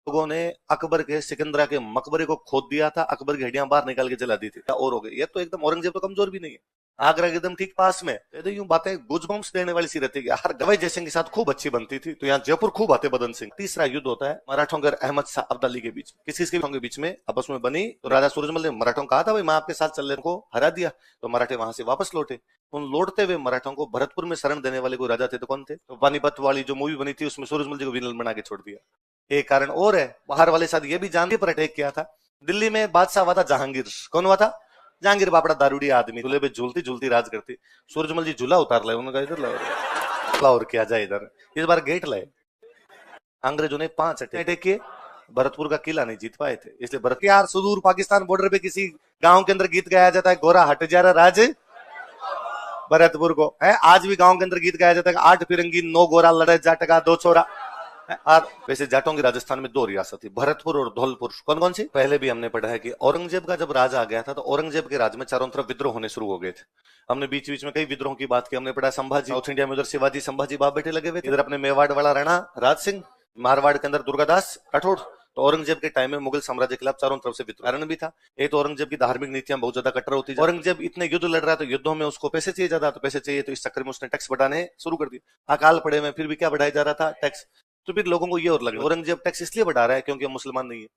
लोगों ने अकबर के सिकंदरा के मकबरे को खोद दिया था, अकबर की हड्डियां बाहर निकाल के जला दी थी और हो गई। ये तो एकदम औरंगजेब तो कमजोर भी नहीं है, आगरा के एकदम ठीक पास में। तो यूं बातें गूजबम्स देने वाली सी रहती है। हर गवाई जयसिंह के साथ खूब अच्छी बनती थी, तो यहाँ जयपुर खूब आते बदन सिंह। तीसरा युद्ध होता है मराठों और अहमद शाह अब्दाली के बीच, किसी के बीच में आपस में बनी। तो राजा सूरजमल ने मराठों कहा था भाई मैं आपके साथ चलने को हरा दिया, तो मराठे वहां से वापस लौटे। उन लौटते हुए मराठों को भरतपुर में शरण देने वाले कोई राजा थे तो कौन थे? तो पानीपत वाली जो मूवी बनी थी उसमें सूरजमल जी को विलन बना के छोड़ दिया। एक कारण और है, बाहर वाले साथ ये भी जानते पर अटैक किया था। दिल्ली में बादशाह हुआ था जहांगीर। कौन हुआ था? जहांगीर बापड़ा दारूडी आदमी, झूले पे झूलती झूलती राज करती। सूरजमल जी झूला उतार लाए, उन्होंने कहा इधर लाओ और किया जाए इधर। इस बार गेट लाए। अंग्रेजों ने 5 अटैक किए, भरतपुर का किला नहीं जीत पाए थे। इसलिए भरत यार सुदूर पाकिस्तान बॉर्डर पे किसी गांव के अंदर गीत गाया जाता है, गोरा हट जा रहा राज भरतपुर को है। आज भी गांव के अंदर गीत गाया जाता है, 8 फिरंगी 9 गोरा लड़े जाटका 2 छोरा। और वैसे जाटों की राजस्थान में 2 रियासत थी, भरतपुर और धौलपुर। कौन कौन सी? पहले भी हमने पढ़ा है कि औरंगजेब का जब राज आ गया था तो औरंगजेब के राज में चारों तरफ विद्रोह होने शुरू हो गए थे। हमने बीच बीच में कई विद्रोह की बात की, हमने पढ़ा संभाजी, साउथ इंडिया में उधर शिवाजी संभाजी बाप बेटे लगे हुए थे, इधर अपने मेवाड़ वाला राणा राज सिंह, मारवाड़ के अंदर दुर्गादास राठौड़। तो औरंगजेब के टाइम में मुगल साम्राज्य के खिलाफ चारों तरफ से विद्रोह। कारण भी था, एक तो औरंगजेब की धार्मिक नीतियां बहुत ज्यादा कट्टर होती। औरंगजेब इतने युद्ध लड़ रहा है तो युद्धों में उसको पैसे चाहिए ज्यादा, तो पैसे चाहिए तो इस चक्कर में उसने टैक्स बढ़ाने शुरू कर दिए। अकाल पड़े में फिर भी क्या बढ़ाया जा रहा था? टैक्स। तो फिर लोगों को ये और लगे औरंगजेब टैक्स इसलिए बढ़ा रहा है क्योंकि हम मुसलमान नहीं है,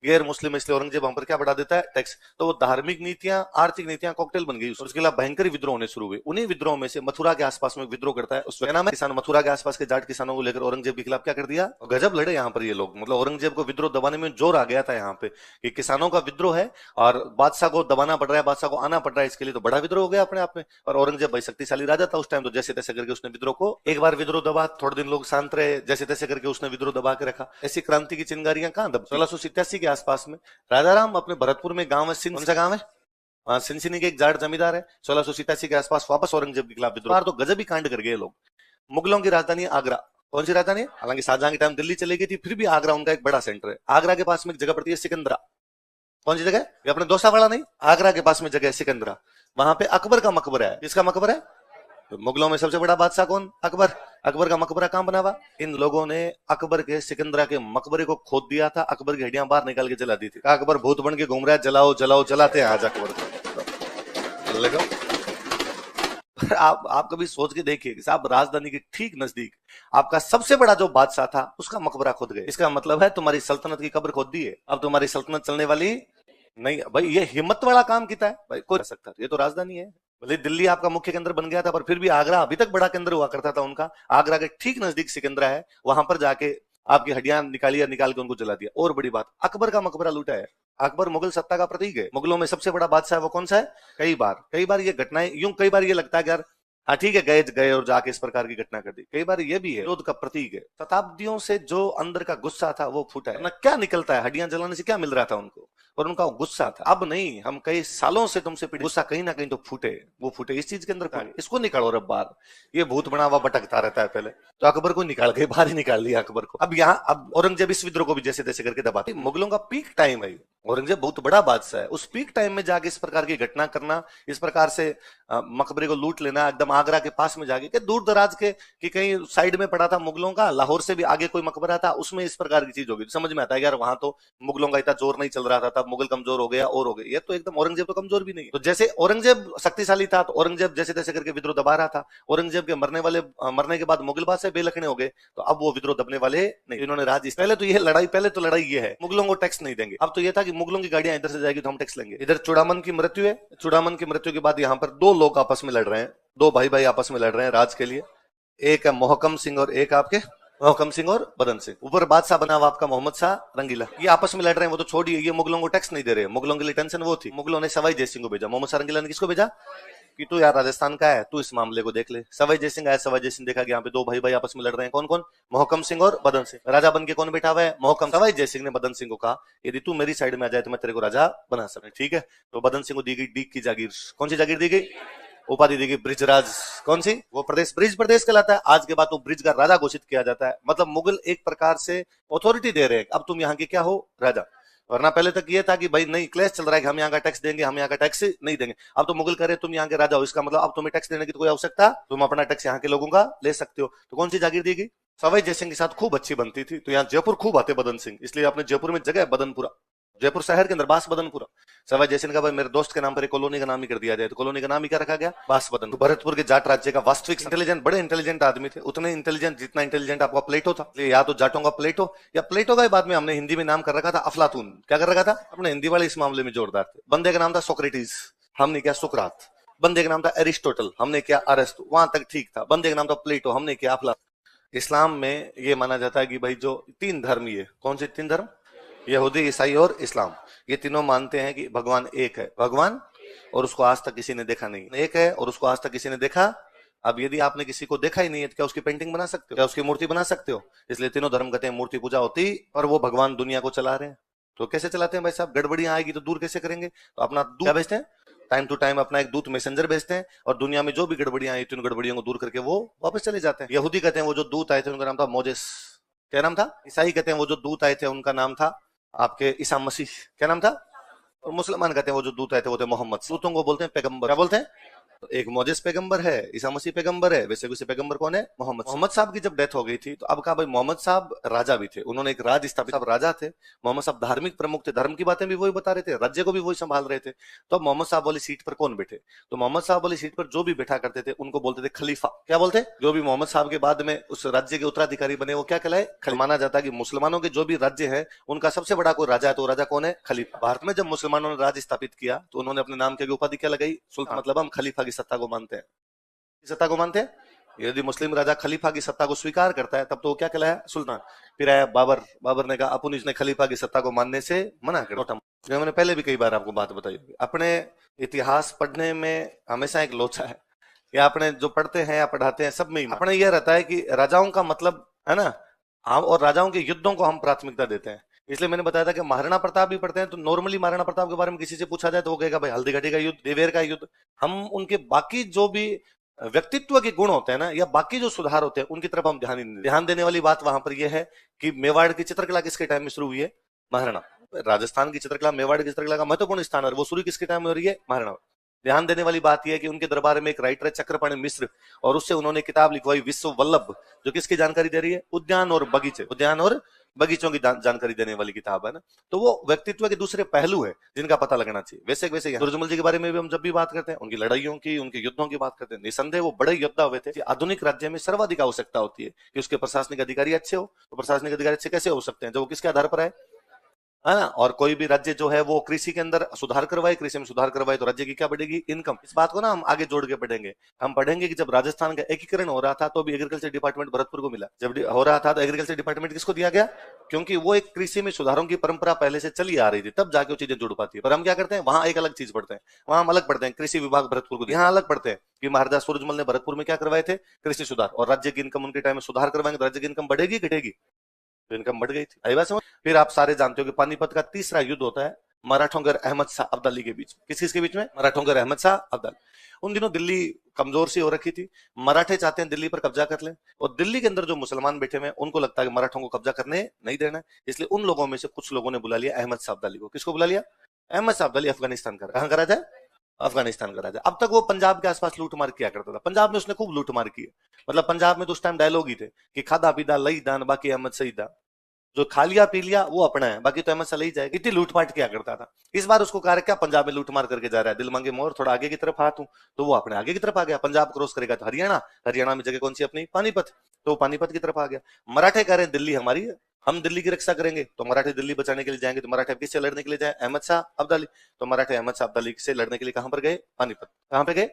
गैर मुस्लिम, इसलिए औरंगजेब हम पर क्या बढ़ा देता है? टैक्स। तो वो धार्मिक नीतियां आर्थिक नीतियां कॉकटेल बन गई और उसके खिलाफ भयंकर विद्रोह होने शुरू हुए। उन्हीं विद्रोह में से मथुरा के आसपास में विद्रोह करता है, उसका नाम है किसान। मथुरा के आसपास के जाट किसानों को लेकर औरंगजेब के खिलाफ क्या कर दिया? गजब लड़े यहाँ पर ये लोग। मतलब औरंगजेब को विद्रोह दबाने में जोर आ गया था यहाँ पे कि किसानों का विद्रोह है और बादशाह को दबाना पड़ रहा है, बादशाह को आना पड़ रहा है, इसके लिए तो बड़ा विद्रोह हो गया अपने आप में। और औरंगजेब भाई शक्तिशाली राजा था उस टाइम, तो जैसे तैसे करके उसने विद्रोह को एक बार विद्रोह दबा, थोड़े दिन लोग शांत रहे, जैसे तैसे करके उसने विद्रोह दबा के रखा। ऐसी क्रांति की चिंगारियां कहां दब? 1687 के आसपास में राजाराम अपने भरतपुर में गांव है, कौन सा गांव है? सिंसिनी के एक जाट जमींदार है। 1687 के आसपास वापस औरंगजेब के खिलाफ विद्रोह। तो गजब ही कांड कर गए लोग। मुगलों की राजधानी आगरा। कौन सी राजधानी? हालांकि शाहजहां के टाइम दिल्ली चली गई थी, फिर भी आगरा उनका एक बड़ा सेंटर है। आगरा के पास में एक जगह पड़ती है सिकंदरा। कौन सी जगह? ये अपने दोसा वाला नहीं, आगरा के पास में जगह है सिकंदरा। वहां पे अकबर का मकबरा है। किसका मकबरा है? तो मुगलों में सबसे बड़ा बादशाह कौन? अकबर। अकबर का मकबरा कहां बना हुआ? इन लोगों ने अकबर के सिकंदरा के मकबरे को खोद दिया था, अकबर की हड्डियां बाहर निकाल के जला दी थी। अकबर भूत बन के घूम रहा है, जलाओ जलाओ जलाते हैं आज अकबर को। आप कभी सोच के देखिए कि साहब राजधानी के ठीक नजदीक आपका सबसे बड़ा जो बादशाह था उसका मकबरा खोद गए। इसका मतलब है तुम्हारी सल्तनत की कब्र खोद दी है, अब तुम्हारी सल्तनत चलने वाली नहीं। भाई ये हिम्मत वाला काम किया है भाई, कोई कर सकता है। ये तो राजधानी है। भले दिल्ली आपका मुख्य केंद्र बन गया था पर फिर भी आगरा अभी तक बड़ा केंद्र हुआ करता था उनका। आगरा के ठीक नजदीक सिकंदरा है, वहां पर जाके आपकी हड्डियां निकाली, निकाल के उनको जला दिया। और बड़ी बात, अकबर का मकबरा लूटा है। अकबर मुगल सत्ता का प्रतीक है, मुगलों में सबसे बड़ा बादशाह है, वो कौन सा है? कई बार ये घटनाएं यूं, कई बार ये लगता है कि यार हाँ ठीक है, गए गए और जाके इस प्रकार की घटना कर दी। कई बार ये भी है क्रोध का प्रतीक है। शताब्दियों से जो अंदर का गुस्सा था वो फूटा है ना। क्या निकलता है? हड्डियां जलाने से क्या मिल रहा था उनको? और उनका गुस्सा था। अब नहीं, हम कई सालों से तुमसे पीड़ित, गुस्सा कहीं ना कहीं तो फूटे, वो फूटे इस चीज के अंदर। इसको निकालो रब बाहर। ये भूत बना हुआ भटकता रहता है पहले, तो अकबर को निकाल गए, बाहर ही निकाल दिया अकबर को। अब यहाँ अब औरंगजेब इस विद्रोह को भी जैसे तैसे करके दबाते। मुगलों का पीक टाइम है, औरंगजेब बहुत बड़ा बादशाह है, उस पीक टाइम में जाके इस प्रकार की घटना करना, इस प्रकार से मकबरे को लूट लेना, एकदम आगरा के पास में जाके, दूर दराज के कि कहीं साइड में पड़ा था मुगलों का, लाहौर से भी आगे कोई मकबरा था, उसमें इस प्रकार की चीज होगी। समझ में आता है यार वहां तो मुगलों का इतना जोर नहीं चल रहा था, तब मुगल कमजोर हो गया और हो गए। ये तो एकदम औरंगजेब तो कमजोर भी नहीं है। तो जैसे औरंगजेब शक्तिशाली था तो औरंगजेब जैसे तैसे करके विद्रोह दबा रहा था। औरंगजेब के मरने के बाद मुगल बादशाह बेलखने हो गए, तो अब वो विद्रोह दबने वाले नहीं। इन्होंने राज पहले तो लड़ाई ये है, मुगलों को टैक्स नहीं देंगे। अब तो ये था कि मुगलों की गाड़ियां इधर से जाएगी तो हम टैक्स लेंगे। इधर चूड़ामन की मृत्यु है, चूड़ामन की मृत्यु के बाद यहाँ पर 2 लोग आपस में लड़ रहे हैं, 2 भाई भाई आपस में लड़ रहे हैं राज के लिए। एक है मोहकम सिंह और एक आपके मोहकम सिंह और बदन सिंह। ऊपर बादशाह बना हुआ आपका मोहम्मद शाह रंगीला। ये आपस में लड़ रहे हैं, वो तो छोड़िए, ये मुगलों को टैक्स नहीं दे रहे। मुगलों के लिए टेंशन वो थी। मुगलों ने सवाई जय सिंह को भेजा। मोहम्मद शाह रंगीला ने किसको भेजा कि तू यार राजस्थान का है, तू इस मामले को देख ले। सवाई जय सिंह आया, सवाई जय सिंह देखा कि यहाँ पे 2 भाई भाई आपस में लड़ रहे हैं। कौन कौन? मोहकम सिंह और बदन सिंह। राजा बन के कौन बैठा हुआ है? मोहकम। सवाई जय सिंह ने बदन सिंह को कहा यदि तू मेरी साइड में आ जाए तो मैं तेरे को राजा बना सकूं। ठीक है, तो बदन सिंह को दी गई डीक की जागीर। कौन सी जागीर दी गई? उपाधि दी गई ब्रिजराज। कौन सी? वो प्रदेश ब्रिज प्रदेश कहलाता है। आज के बाद वो ब्रिज का राजा घोषित किया जाता है। मतलब मुगल एक प्रकार से अथॉरिटी दे रहे हैं, अब तुम यहाँ के क्या हो? राजा। वरना पहले तक ये था कि भाई नहीं, क्लेश चल रहा है कि हम यहाँ का टैक्स देंगे, हम यहाँ का टैक्स नहीं देंगे। अब तो मुगल करे तुम यहाँ के राजा हो, इसका मतलब अब तुम्हें टैक्स देने की तो कोई आवश्यकता, तुम अपना टैक्स यहाँ के लोगों का ले सकते हो। तो कौन सी जागीर दी गई? सवाई जयसिंह के साथ खूब अच्छी बनती थी, तो यहाँ जयपुर खूब आते बदन सिंह, इसलिए आपने जयपुर में जगह है बदनपुरा, जयपुर शहर के अंदर बास बदनपुरा। सवाई जयसिंह का भाई मेरे दोस्त के नाम पर एक कॉलोनी का नाम ही कर दिया जाए, तो कॉलोनी का नाम ही क्या रखा गया, बास बदन। तो भरतपुर के जाट राज्य का वास्तविक इंटेलिजेंट, बड़े इंटेलिजेंट आदमी थे, उतने इंटेलिजेंट जितना इंटेलिजेंट आपका प्लेटो था, या तो जाटों का प्लेटो, या प्लेटो का बाद में हमने हिंदी में नाम कर रखा था अफलातून। क्या कर रखा था, अपने हिंदी वाले इस मामले में जोरदार थे। बंदे का नाम था सोक्रेटिस, हमने क्या सुकरात। बंदे का नाम था एरिस्टोटल, हमने क्या अरस्तु, वहां तक ठीक था। बंदे का नाम था प्लेटो, हमने क्या अफलातून। इस्लाम में ये माना जाता है कि भाई जो तीन धर्म, ये कौन से तीन धर्म, यहूदी, ईसाई और इस्लाम, ये तीनों मानते हैं कि भगवान एक है, भगवान, और उसको आज तक किसी ने देखा नहीं, एक है और उसको आज तक किसी ने देखा। अब यदि आपने किसी को देखा ही नहीं है तो क्या उसकी पेंटिंग बना सकते हो, क्या उसकी मूर्ति बना सकते हो। इसलिए तीनों धर्म कहते हैं मूर्ति पूजा होती, और वो भगवान दुनिया को चला रहे हैं। तो कैसे चलाते हैं भाई साहब, गड़बड़ियां आएगी तो दूर कैसे करेंगे, तो अपना दूत क्या भेजते हैं, टाइम टू टाइम अपना एक दूत मैसेंजर भेजते हैं, और दुनिया में जो भी गड़बड़ियां आई तो उन गड़बड़ियों को दूर करके वो वापस चले जाते हैं। यहूदी कहते हैं वो जो दूत आए थे उनका नाम था मोजेस, क्या नाम था। ईसाई कहते हैं वो जो दूत आए थे उनका नाम था आपके ईसा मसीह, क्या नाम था। और मुसलमान कहते हैं वो जो दूत आए थे वो थे मोहम्मद। दूतों को बोलते हैं पैगंबर, क्या बोलते हैं, तो एक मोजेस पैगंबर है, ईसा मसीह पैगंबर है, वैसे वैसे पैगंबर कौन है, मोहम्मद। मोहम्मद साहब की जब डेथ हो गई थी तो अब कहा भाई मोहम्मद साहब राजा भी थे, उन्होंने एक राज स्थापित, साहब राजा थे, मोहम्मद साहब धार्मिक प्रमुख थे, धर्म की बातें भी वही बता रहे थे, राज्य को भी वही संभाल रहे थे। तो अब मोहम्मद साहब वाली सीट पर कौन बैठे, तो मोहम्मद साहब वाली सीट पर जो भी बैठा करते थे उनको बोलते थे खलीफा। क्या बोलते, जो भी मोहम्मद साहब के बाद में उस राज्य के उत्तराधिकारी बने वो क्या कहलाए, माना जाता है कि मुसलमानों के जो भी राज्य है उनका सबसे बड़ा कोई राजा है तो राजा कौन है, खलीफा। भारत में जब मुसलमानों ने राज स्थापित किया तो उन्होंने अपने नाम के उपाधि क्या लगाई, सुल्तान, मतलब हम खलीफा की सत्ता को मानते हैं, सत्ता को मानते हैं। यदि मुस्लिम राजा खलीफा की सत्ता को स्वीकार करता है तब तो वो क्या कहलाया, सुल्तान। फिर आया बाबर, बाबर ने कहा अपन इसने खलीफा की सत्ता को मानने से मना कर। जो मैंने पहले भी कई बार आपको बात बताई, अपने इतिहास पढ़ने में हमेशा एक लोचा है, या अपने जो पढ़ते हैं या पढ़ाते हैं सब में अपने यह रहता है कि राजाओं का मतलब है ना, हम और राजाओं के युद्धों को हम प्राथमिकता देते हैं। इसलिए मैंने बताया था कि महाराणा प्रताप भी पढ़ते हैं तो नॉर्मली महाराणा प्रताप के बारे में किसी से पूछा जाए तो वो कहेगा भाई हल्दी घाटी का युद्ध, देवेर का युद्ध। हम उनके बाकी जो भी व्यक्तित्व के गुण होते हैं ना, या बाकी जो सुधार होते हैं उनकी तरफ हम ध्यान ही नहीं, ध्यान देने वाली बात वहां पर यह है कि मेवाड़ की चित्रकला किसके टाइम में शुरू हुई है, महाराणा। राजस्थान की चित्रकला, मेवाड़ की चित्रकला का महत्वपूर्ण स्थान है, वो शुरू किसके टाइम में हो रही है, महाराणा। ध्यान देने वाली बात यह है कि उनके दरबार में एक राइटर है चक्रपाणि मिश्र, और उससे उन्होंने किताब लिखवाई विश्व वल्लभ, जो किसकी जानकारी दे रही है, उद्यान और बगीचे, उद्यान और बगीचों की जानकारी देने वाली किताब है ना। तो वो व्यक्तित्व के दूसरे पहलू है जिनका पता लगना चाहिए। वैसे वैसे सूरजमल जी के बारे में भी हम जब भी बात करते हैं, उनकी लड़ाइयों की, उनके युद्धों की बात करते हैं, निसंदेह वो बड़े योद्धा हुए थे। आधुनिक राज्य में सर्वाधिक आवश्यकता होती है कि उसके प्रशासनिक अधिकारी अच्छे हो, तो प्रशासनिक अधिकारी अच्छे कैसे हो सकते हैं, जो किसके आधार पर है ना। और कोई भी राज्य जो है वो कृषि के अंदर सुधार करवाए, कृषि में सुधार करवाए तो राज्य की क्या बढ़ेगी, इनकम। इस बात को ना हम आगे जोड़ के पढ़ेंगे। हम पढ़ेंगे कि जब राजस्थान का एकीकरण हो रहा था तो भी एग्रीकल्चर डिपार्टमेंट भरतपुर को मिला, जब हो रहा था तो एग्रीकल्चर डिपार्टमेंट किसको दिया गया, क्योंकि वो एक कृषि में सुधारों की परंपरा पहले से चली आ रही थी, तब जाके वो चीजें जुड़ पाती है। पर हम क्या करते हैं, वहां एक अलग चीज पढ़ते हैं, वहां हम अलग पढ़ते हैं, कृषि विभाग भरतपुर को, यहाँ अलग पढ़ते हैं कि महाराजा सूरजमल ने भरतपुर में क्या करवाए थे, कृषि सुधार, और राज्य की इनकम उनके टाइम में सुधार करवाएंगे तो राज्य की इनकम बढ़ेगी घटेगी, तो इनकम बढ़ गई थी। आई बात समझ। फिर आप सारे जानते हो कि पानीपत का तीसरा युद्ध होता है मराठों और अहमद शाह अब्दाली के बीच। किस किसके बीच में, मराठों और अहमद शाह अब्दाली। उन दिनों दिल्ली कमजोर सी हो रखी थी, मराठे चाहते हैं दिल्ली पर कब्जा कर लें, और दिल्ली के अंदर जो मुसलमान बैठे हुए उनको लगता है कि मराठों को कब्जा करने नहीं देना है, इसलिए उन लोगों में से कुछ लोगों ने बुला लिया अहमद शाह अब्दाली को। किसको बुला लिया, अहमद शाह अब्दाली अफगानिस्तान का, कहां का राजा है, अफगानिस्तान का राजा। अब तक वो पंजाब के आसपास लूटमार किया करता था, पंजाब में उसने खूब लूटमार की है। मतलब पंजाब में तो उस टाइम डायलॉग ही थे कि खादा पीदा लई दान बाकी अहमद सईदा, जो खा लिया पी लिया वो अपना है, बाकी तो अहमद शाह ले ही जाएगा। इतनी लूटपाट किया करता था। इस बार उसको कहा क्या पंजाब में लूटमार करके जा रहा है, दिल मांगे मोर थोड़ा आगे की तरफ हाथ हूं, तो वो अपने आगे की तरफ आ गया। पंजाब क्रॉस करेगा तो हरियाणा, हरियाणा में जगह कौन सी अपनी, पानीपत, तो पानीपत की तरफ आ गया। मराठे कह रहे हैं दिल्ली हमारी है, हम दिल्ली की रक्षा करेंगे, तो मराठे दिल्ली बचाने के लिए जाएंगे, तो मराठे किससे लड़ने के लिए जाए, अहमद शाह अब्दाली। तो मराठे अहमद शाह अब्दाली से लड़ने के लिए कहां पर गए, पानीपत। कहां पे गए,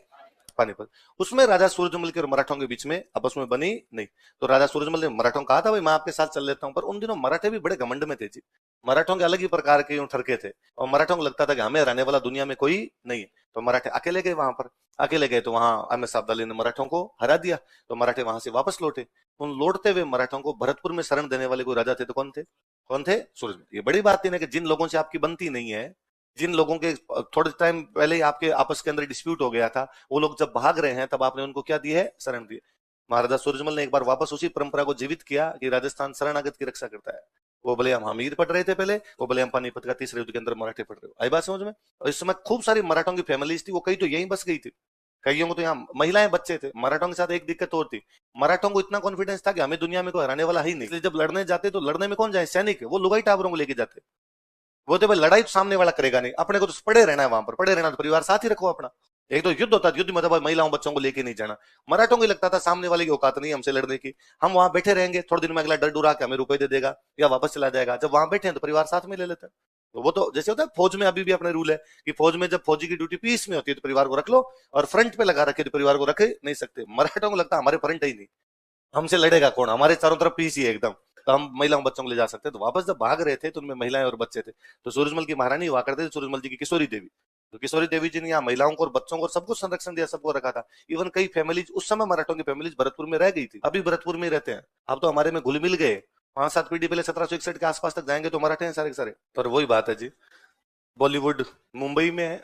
पानीपत। उसमें राजा सूरजमल के और मराठों के बीच में आपस में बनी नहीं, तो राजा सूरजमल ने मराठों कहा था भाई मैं आपके साथ चल लेता हूं, पर उन दिनों मराठे भी बड़े घमंड में थे जी, मराठों के अलग ही प्रकार के ठरके थे, और मराठों को लगता था कि हमें रहने वाला दुनिया में कोई नहीं है। तो मराठे अकेले गए वहां पर, अकेले गए तो वहां अहमद शाह अब्दाली ने मराठों को हरा दिया, तो मराठे वहां से वापस लौटे। उन लौटते हुए मराठों को भरतपुर में शरण देने वाले कोई राजा थे, तो कौन थे, कौन थे, सूरजमल। ये बड़ी बात है ना कि जिन लोगों से आपकी बनती नहीं है, जिन लोगों के थोड़े टाइम पहले ही आपके आपस के अंदर डिस्प्यूट हो गया था, वो लोग जब भाग रहे हैं तब आपने उनको क्या दी है, शरण दी। महाराजा सूरजमल ने एक बार वापस उसी परंपरा को जीवित किया कि राजस्थान शरणागत की रक्षा करता है। वो भले हम हमीर पढ़ रहे थे पहले, वो भले हम पानीपत का तीसरे युद्ध के अंदर मराठे पढ़ रहे हो। आई बात समझ में। और इस समय खूब सारी मराठों की फैमिलीज थी, वो कई तो यहीं बस गई थी, कईयों को तो यहाँ महिलाएं बच्चे थे। मराठों के साथ एक दिक्कत और थी, मराठों को इतना कॉन्फिडेंस था कि हमें दुनिया में कोई हराने वाला ही नहीं, इसलिए जब लड़ने जाते तो लड़ने में कौन जाए, सैनिक, वो लुगाई टाबरों को लेके जाते। वो तो भाई लड़ाई तो सामने वाला करेगा नहीं, अपने को तो पड़े रहना है वहां पर, पड़े रहना, तो परिवार साथ ही रखो अपना। एक तो युद्ध होता था, युद्ध में तो महिलाओं बच्चों को लेके नहीं जाना। मराठों को लगता था सामने वाले की औकात नहीं हमसे लड़ने की, हम वहां बैठे रहेंगे, थोड़े दिन में अगला डर डुरा के हमें रुपए दे देगा या वापस चला जाएगा। जब वहां बैठे हैं तो परिवार साथ में ले लेते हैं। तो वो तो जैसे होता है फौज में, अभी भी अपने रूल है कि फौज में जब फौजी की ड्यूटी पीस में होती है तो परिवार को रख लो, और फ्रंट पे लगा रखे तो परिवार को रखे नहीं सकते। मराठों को लगता है हमारे फ्रंट ही नहीं, हमसे लड़ेगा कौन, हमारे चारों तरफ पीस ही है एकदम, तो हम महिलाओं बच्चों को ले जा सकते हैं। तो वापस जब भाग रहे थे तो उनमें महिलाएं और बच्चे थे। तो सूरजमल की महारानी हुआ करते थे, सूरजमल जी की किशोरी देवी। तो किशोरी देवी जी ने यहाँ महिलाओं को और बच्चों को सबको संरक्षण दिया, सबको रखा था। इवन कई फैमिलीज उस समय मराठों की फैमिलीज भरतपुर में रह गई थी, अभी भरतपुर में रहते हैं। अब तो हमारे में घुल मिल गए, 5-7 पीढ़ी पहले 1761 के आसपास तक जाएंगे तो मराठे हैं सारे के सारे। पर वही बात है जी, बॉलीवुड मुंबई में है,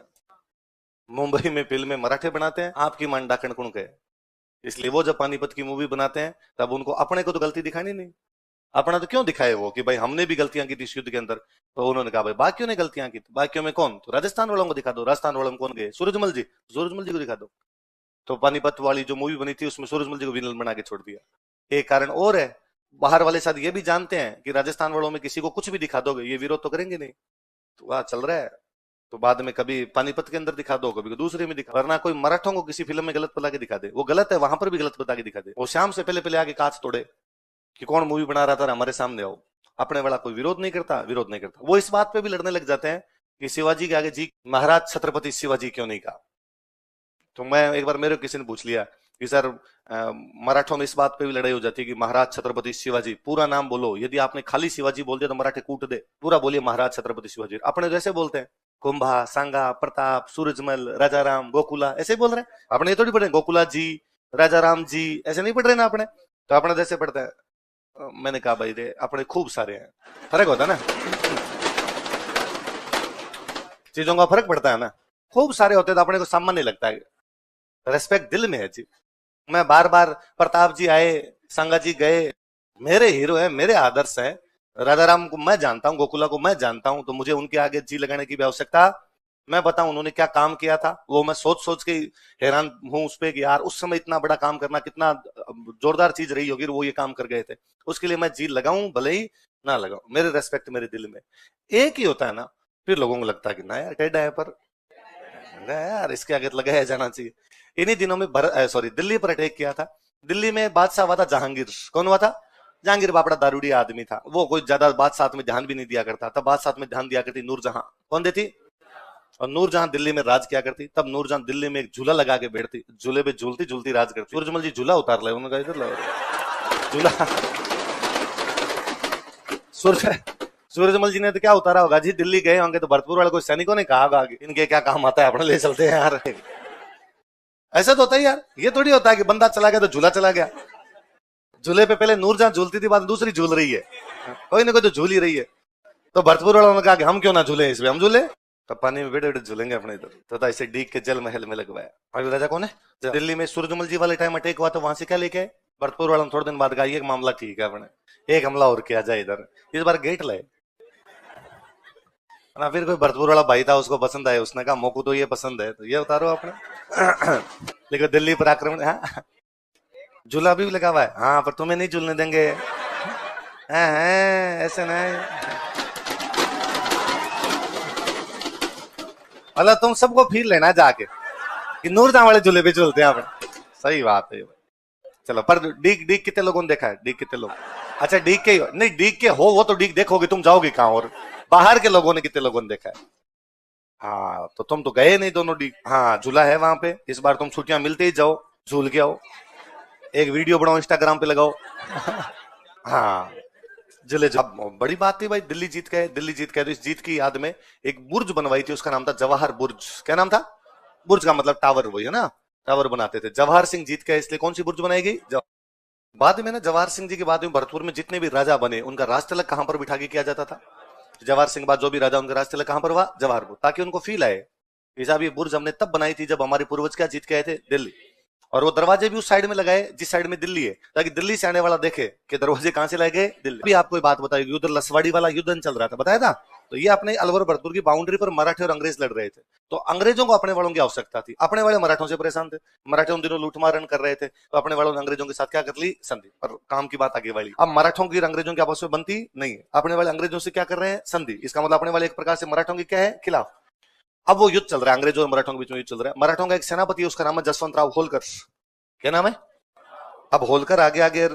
मुंबई में फिल्में मराठे बनाते हैं, आपकी मान डाकण कुण के, इसलिए वो जब पानीपत की मूवी बनाते हैं तब उनको अपने को तो गलती दिखानी नहीं। अपना तो क्यों दिखाए वो कि भाई हमने भी गलतियां की थी इस युद्ध के अंदर। तो उन्होंने कहा भाई बाकियों ने गलतियां की, बाकियों में कौन, तो राजस्थान वालों को दिखा दो। राजस्थान वालों में कौन गए, सूरजमल जी, सूरजमल जी को दिखा दो। तो पानीपत वाली जो मूवी बनी थी उसमें सूरजमल जी को विलन बना के छोड़ दिया। एक कारण और है, बाहर वाले शायद ये भी जानते हैं कि राजस्थान वालों में किसी को कुछ भी दिखा दोगे ये विरोध तो करेंगे नहीं, तो वहां चल रहा है। तो बाद में कभी पानीपत के अंदर दिखा दो, कभी दूसरे में दिखा, वरना कोई मराठों को किसी फिल्म में गलत बता के दिखा दे, वो गलत है वहां पर भी गलत बता के दिखा दे। वो शाम से पहले पहले आगे कांच तोड़े कि कौन मूवी बना रहा था, हमारे सामने आओ। अपने वाला कोई विरोध नहीं करता, विरोध नहीं करता। वो इस बात पे भी लड़ने लग जाते हैं कि शिवाजी के आगे जी महाराज छत्रपति शिवाजी क्यों नहीं कहा। तो मैं एक बार मेरे किसी ने पूछ लिया कि सर मराठों में इस बात पे भी लड़ाई हो जाती है कि महाराज छत्रपति शिवाजी, पूरा नाम बोलो, यदि आपने खाली शिवाजी बोल दिया तो मराठे कूट दे, पूरा बोलिए महाराज छत्रपति शिवाजी। अपने जैसे बोलते हैं कुंभा, सांगा, प्रताप, सूरजमल, राजाराम, गोकुला, ऐसे बोल रहे हैं। अपने ये थोड़ी पढ़े गोकुला जी, राजाराम जी, ऐसे नहीं पढ़ रहे ना अपने, तो अपने जैसे पढ़ते हैं। मैंने कहा भाई रे अपने खूब सारे हैं, फर्क होता है ना, चीजों का फर्क पड़ता है ना, खूब सारे होते तो अपने को सामान्य लगता है, रेस्पेक्ट दिल में है जी। मैं बार बार प्रताप जी आए, संगा जी गए, मेरे हीरो है, मेरे आदर्श है। राजाराम को मैं जानता हूँ, गोकुला को मैं जानता हूँ, तो मुझे उनके आगे जी लगाने की भी आवश्यकता, मैं बताऊं उन्होंने क्या काम किया था वो मैं सोच सोच के हैरान हूं उस पे कि यार उस समय इतना बड़ा काम करना कितना जोरदार चीज रही होगी, वो ये काम कर गए थे। उसके लिए मैं जी लगाऊं भले ही ना लगाऊं, मेरे रेस्पेक्ट मेरे दिल में एक ही होता है ना। फिर लोगों को लगता है कि ना यार टेढ़ा है, पर यार इसके आगे लगाया जाना चाहिए। इन्हीं दिनों में सॉरी दिल्ली पर अटैक किया था। दिल्ली में बादशाह हुआ था जहांगीर। कौन हुआ था? जहांगीर बापड़ा दारूडी आदमी था, वो कोई ज्यादा बादशाह में ध्यान भी नहीं दिया करता। तब बादशाह में ध्यान दिया करती नूरजहां। कौन देती? और नूरजहां दिल्ली में राज किया करती। तब नूरजहां दिल्ली में एक झूला लगा के बैठती, झूले पे झूलती झूलती राज करती। सूरजमल जी झूला उतार ले, उन्होंने कहा इधर लाओ झूला। सूरजमल जी ने तो क्या उतारा होगा जी, दिल्ली गए होंगे तो भरतपुर वाले कोई सैनिकों ने कहा होगा कि इनके क्या काम आता है, अपने ले चलते हैं यार। ऐसा तो होता है यार, ये थोड़ी होता है कि बंदा चला गया तो झूला चला गया। झूले पे पहले नूरजहां झूलती थी, बाद दूसरी झूल रही है, कोई ना कोई तो झूल ही रही है। तो भरतपुर वालों ने कहा कि हम क्यों ना झूले, इसमें हम झूले, तो पानी में बैठे बैठे झूलेंगे अपने इधर। तो ऐसे डीग के जल महल में लगवाया। अभी राजा कौन है? दिल्ली में सूरजमल जी वाले टाइम अटैक हुआ तो वहां से क्या लेके आए? भरतपुर वालों ने थोड़े दिन बाद कहा ये मामला ठीक है, अपने एक हमला और किया जाए इधर, इस बार गेट लाए ना। फिर कोई भरतपुर वाला भाई था, उसको पसंद आया, उसने कहा मोकू तो ये पसंद है, तो ये उतारो आपने। लेकिन दिल्ली पर आक्रमण, हाँ झूला भी लगा हुआ है, हाँ पर तुम्हें नहीं झूलने देंगे। ऐसे नहीं, मतलब तुम सबको फील लेना जाके कि नूरजहां वाले झूले पे झूलते हैं आपने। सही बात है। चलो पर डीग डीग कितने लोगों ने देखा है? डीग कितने लोग? अच्छा डीग के नहीं, डीग के हो वो तो डीग देखोगे, तुम जाओगे कहाँ? और बाहर के लोगों ने कितने लोगों ने देखा है? हाँ तो तुम तो गए नहीं दोनों डीग। हाँ झूला है वहां पे, इस बार तुम छुट्टियां मिलते ही जाओ, झूल के आओ, एक वीडियो बनाओ इंस्टाग्राम पे लगाओ। हाँ झूले अब बड़ी बात थी भाई, दिल्ली जीत गए, दिल्ली जीत गए। तो इस जीत की याद में एक बुर्ज बनवाई थी, उसका नाम था जवाहर बुर्ज। क्या नाम था? बुर्ज का मतलब टावर, वही है ना, टावर बनाते थे। जवाहर सिंह जीत गए इसलिए कौन सी बुर्ज बनाई गई? बाद में ना जवाहर सिंह जी के बाद में भरतपुर में जितने भी राजा बने उनका राज तिलक कहां पर बिठा के किया जाता था? जवाहर सिंह बाद जो भी राजा उनका राज तिलक कहां पर हुआ? जवाहरपुर, ताकि उनको फील आए साहब ये बुर्ज हमने तब बनाई थी जब हमारे पूर्वज क्या जीत के आए थे? दिल्ली। और वो दरवाजे भी उस साइड में लगाए जिस साइड में दिल्ली है, ताकि दिल्ली से आने वाला देखे कि दरवाजे कहां से लाए गए? दिल्ली। भी आपको बात बताई, उधर लसवाड़ी वाला युद्ध चल रहा था, बताया था तो ये अपने अलवर भरतपुर की बाउंड्री पर मराठे और अंग्रेज लड़ रहे थे। तो अंग्रेजों को अपने वालों की आवश्यकता थी, अपने वाले मराठों से परेशान थे। मराठे उन दिनों लूटमारन कर रहे थे, तो अपने वालों ने अंग्रेजों के साथ क्या कर ली, संधि। पर काम की बात आगे वाली, अब मराठों की अंग्रेजों की आपस में बनती नहीं है, अपने वाले अंग्रेजों से क्या कर रहे हैं, संधि। इसका मतलब अपने वाले एक प्रकार से मराठों की क्या है, खिलाफ। अब वो युद्ध चल रहा है, अंग्रेजों और मराठों के बीच में युद्ध चल रहा है। मराठों का एक सेनापति है, उसका नाम है जसवंत राव होलकर। क्या नाम है? अब होलकर आगे आगे,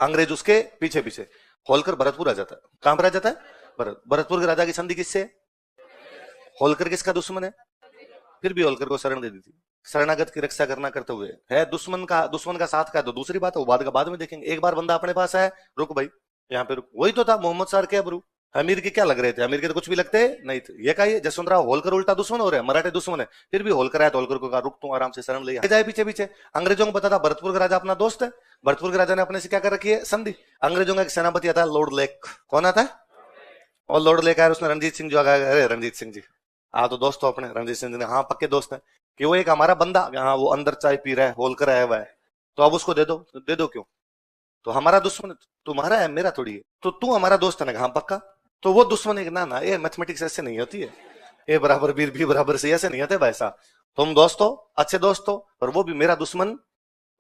अंग्रेज उसके पीछे पीछे। होलकर भरतपुर आ जाता है। कहां पर आ जाता है? भरतपुर के राजा की संधि किससे? होलकर किसका दुश्मन है? फिर भी होलकर को शरण दे दी थी। शरणागत की रक्षा करना करते हुए है, दुश्मन का साथ का तो दूसरी बात है, वो बाद में देखेंगे। एक बार बंदा अपने पास आया, रुक भाई यहाँ पे रुक। वही तो था मोहम्मद सार के अबरू। अमीर के क्या लग रहे थे? अमीर के तो कुछ भी लगते नहीं थे। ये कहा जसवंत राव होलकर उल्टा दुश्मन हो रहे हैं, मराठे दुश्मन है। फिर भी होलकर आया तो होलकर को कहा रुक, तू आराम से शरण ले जाए पीछे पीछे। अंग्रेजों को पता था भरतपुर का राजा अपना दोस्त है, भरतपुर के राजा ने अपने से क्या कर रखी है, संधि। अंग्रेजों का एक सेनापति आता है लॉर्ड लेक। कौन आता है? और लॉर्ड लेक आया, उसने रणजीत सिंह जो आ गया, अरे रणजीत सिंह जी हाँ तो दोस्त हो अपने। रणजीत सिंह जी ने हाँ पक्के दोस्त है, कि वो एक हमारा बंदा हाँ वो अंदर चाय पी रहा है, होलकर आया हुआ है, तो अब उसको दे दो। दे दो क्यों? तो हमारा दुश्मन तुम्हारा है, मेरा थोड़ी है। तो तू हमारा दोस्त है ना? हाँ पक्का। तो वो दुश्मन है ना? ना, ये मैथमेटिक्स ऐसे नहीं होती है, ए बराबर बी बराबर सी ऐसे नहीं होते भाई साहब। तुम दोस्त हो, अच्छे दोस्त हो, और वो भी मेरा दुश्मन,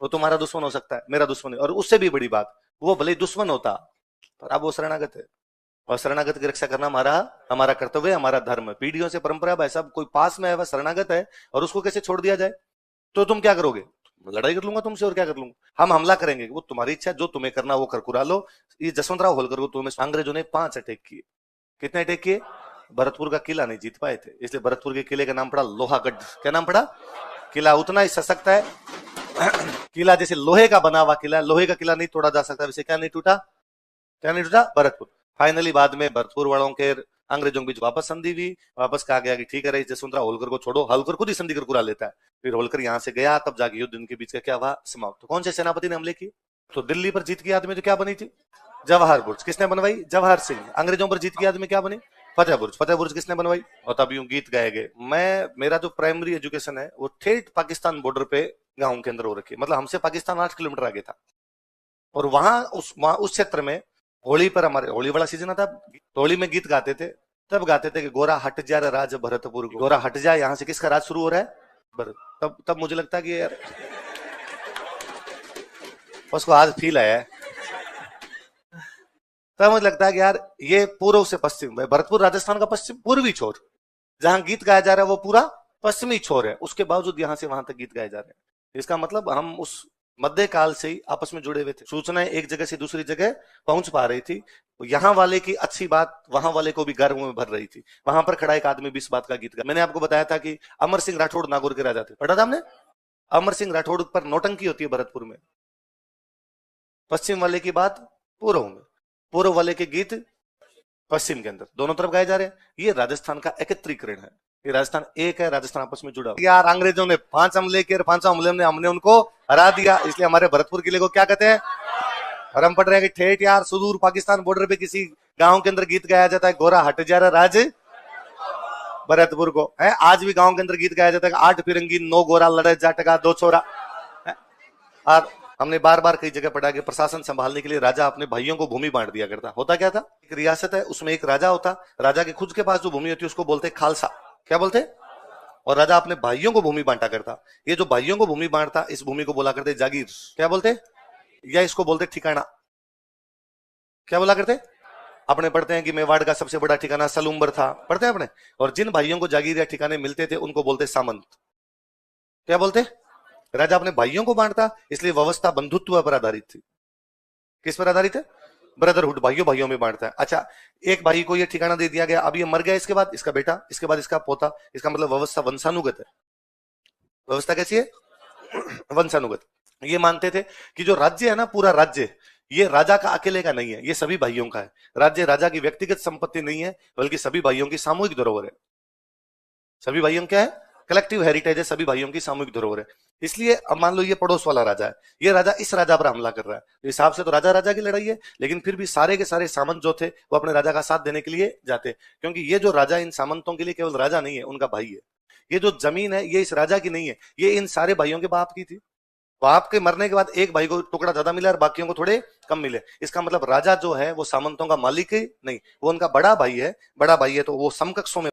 वो तुम्हारा दुश्मन हो सकता है, मेरा दुश्मन है। और उससे भी बड़ी बात, वो भले ही दुश्मन होता पर अब वो शरणागत है, और शरणागत की रक्षा करना हमारा कर्तव्य, हमारा धर्म है, पीढ़ियों से परंपरा। भाई साहब कोई पास में है, वह शरणागत है, और उसको कैसे छोड़ दिया जाए? तो तुम क्या करोगे? लड़ाई कर लूंगा तुमसे, और क्या कर लूंगा? हम हमला करेंगे, वो तुम्हारी इच्छा, जो तुम्हें करना वो करकुरा लो। ये जसवंत राव होलकर को तुम्हें अंग्रेजों ने 5 अटैक किए। कितने अटैक किए? भरतपुर का किला नहीं जीत पाए थे, इसलिए भरतपुर के किले का नाम पड़ा लोहागढ़। क्या नाम पड़ा? किला उतना ही सशक्त है किला जैसे लोहे का बना हुआ किला, लोहे का किला नहीं तोड़ा जा सकता, वैसे क्या नहीं टूटा? क्या नहीं टूटा? भरतपुर। फाइनली बाद में भरतपुर वालों के अंग्रेजों के बीच वापस संधि हुई। वापस कहा गया कि ठीक है, जसवंत राव होलकर को छोड़ो। होलकर खुद ही संधि कर कुरा लेता है। फिर होलकर यहाँ से गया, तब जाके युद्ध इनके बीच का क्या हुआ, समाप्त। तो कौन से सेनापति ने हमले किए? तो दिल्ली पर जीत की आदमी तो क्या बनी थी? जवाहर बुर्ज। किसने बनवाई? जवाहर सिंह। अंग्रेजों पर जीत की आदमी क्या बनी? फतेह बुर्ज। फतेह बुर्ज किसने बनवाई? और तब यूं गीत गाए गए। मेरा जो प्राइमरी एजुकेशन है वो ठेठ पाकिस्तान बॉर्डर पे गांव के अंदर हो रखी है, मतलब हमसे पाकिस्तान 8 किलोमीटर आगे था। और वहां उस क्षेत्र में होली पर, हमारे होली वाला सीजन आता, तो होली में गीत गाते थे। तब गाते थे कि गोरा हट जा राज भरतपुर, गोरा हट जा, यहाँ से किसका राज शुरू हो रहा है? भरत। तब मुझे लगता है कि यार उसको आज फील आया है। तब मुझे लगता है कि यार ये पूर्व से पश्चिम, भरतपुर राजस्थान का पश्चिम पूर्वी छोर, जहां गीत गाया जा रहा है वो पूरा पश्चिमी छोर है। उसके बावजूद यहां से वहां तक गीत गाए जा रहे हैं। इसका मतलब हम उस मध्य काल से ही आपस में जुड़े हुए थे। सूचनाएं एक जगह से दूसरी जगह पहुंच पा रही थी। यहाँ वाले की अच्छी बात वहां वाले को भी गर्व में भर रही थी। वहां पर खड़ा एक आदमी भी इस बात का गीत गा। मैंने आपको बताया था कि अमर सिंह राठौड़ नागौर के राजा थे, पढ़ा था हमने? अमर सिंह राठौड़ पर नौटंकी होती है भरतपुर में। पश्चिम वाले की बात पूर्व में, पूर्व वाले के गीत पश्चिम के अंदर, दोनों तरफ गाए जा रहे हैं। ये राजस्थान का एकत्रीकरण है। ये राजस्थान एक है, राजस्थान आपस में जुड़ा। यार अंग्रेजों ने 5 हमले किए, 5 हमले में हमने उनको हरा दिया, इसलिए हमारे भरतपुर किले को क्या कहते हैं? और हम पढ़ रहे हैं कि ठेठ यार सुदूर पाकिस्तान बॉर्डर पे किसी गांव के अंदर गीत गाया जाता है, गोरा हट जा राज भरतपुर को है। आज भी गांव के अंदर गीत गाया जाता है, 8 फिरंगी 9 गोरा लड़े जाटका 2 छोरा। और हमने बार बार कई जगह पढ़ा कि प्रशासन संभालने के लिए राजा अपने भाइयों को भूमि बांट दिया करता। होता क्या था? एक रियासत है, उसमें एक राजा होता, राजा के खुद के पास जो भूमि होती है उसको बोलते खालसा। क्या बोलते? और राजा अपने भाइयों को भूमि बांटा करता। ये जो भाइयों को भूमि बांटता, इस भूमि को बोला करते जागीर। क्या बोलते? या इसको बोलते ठिकाना। क्या बोला करते? अपने पढ़ते हैं कि मेवाड़ का सबसे बड़ा ठिकाना सलूम्बर था, पढ़ते हैं अपने। और जिन भाइयों को जागीर या ठिकाने मिलते थे उनको बोलते सामंत। क्या बोलते? राजा अपने भाइयों को बांटता, इसलिए व्यवस्था बंधुत्व पर आधारित थी। किस पर आधारित है? ब्रदरहुड, भाइयों भाइयों में बांटता है। अच्छा, एक भाई को ये ठिकाना दे दिया गया, अब ये मर गया, इसके बाद इसका बेटा, इसके बाद इसका पोता। इसका मतलब व्यवस्था वंशानुगत है। व्यवस्था कैसी है? वंशानुगत। ये मानते थे कि जो राज्य है ना, पूरा राज्य, ये राजा का अकेले का नहीं है, ये सभी भाइयों का है। राज्य राजा की व्यक्तिगत संपत्ति नहीं है, बल्कि सभी भाइयों की सामूहिक धरोहर है। सभी भाइयों क्या है? कलेक्टिव हेरिटेज है, सभी भाइयों की सामूहिक धरोहर है। इसलिए अब मान लो ये पड़ोस वाला राजा है, ये राजा इस राजा पर हमला कर रहा है, तो हिसाब से तो राजा राजा की लड़ाई है, लेकिन फिर भी सारे के सारे सामंत जो थे वो अपने राजा का साथ देने के लिए जाते, क्योंकि ये जो राजा इन सामंतों के लिए केवल राजा नहीं है, उनका भाई है। ये जो जमीन है ये इस राजा की नहीं है, ये इन सारे भाइयों के बाप की थी। तो आपके मरने के बाद एक भाई को टुकड़ा ज्यादा मिला और बाकियों को थोड़े कम मिले। इसका मतलब राजा जो है वो सामंतों का मालिक ही नहीं, वो उनका बड़ा भाई है। बड़ा भाई है तो वो समकक्षों में